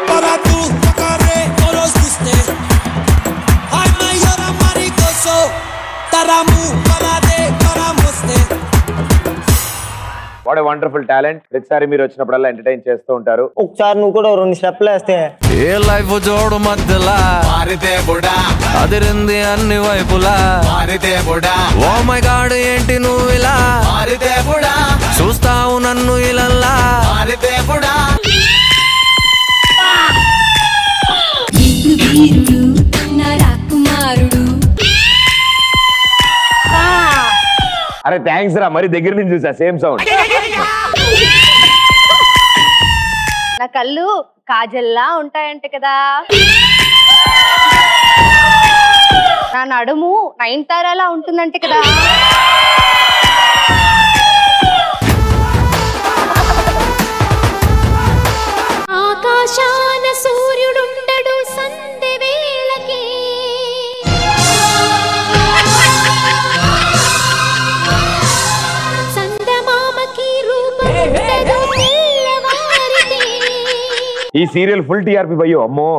Para tú tocaré todos ustedes. Ay, mayor amaricoso. Taramu para de para moste. What a wonderful talent. ప్రతిసారి మీరు వచ్చినప్పుడల్లా entertain చేస్తూ ఉంటారు. ఒకసారి నువ్వు కూడా 2 స్టెప్లు వేస్తే ఏ లైఫ్ జోడు మధ్యలా అదిరింది అన్ని వైపులా. ఓ మై గాడ్ ఏంటి నువ్వు ఇలా చూస్తావు నన్ను ఇలల్లా. అరే థ్యాంక్స్ రా, మరి దగ్గర నుంచి చూసా సేమ్ సౌండ్. నా కళ్ళు కాజల్లా ఉంటాయంట కదా, నా నడుము నయనతారలా ఉంటుందంటే కదా. ఆకాశాన సూర్యుడుండడు సందె వేళకి, సందమామకి రూపముండదు తెల్లవారితే. ఈ సీరియల్ ఫుల్ టీఆర్పీ భయ్యో అమ్మో.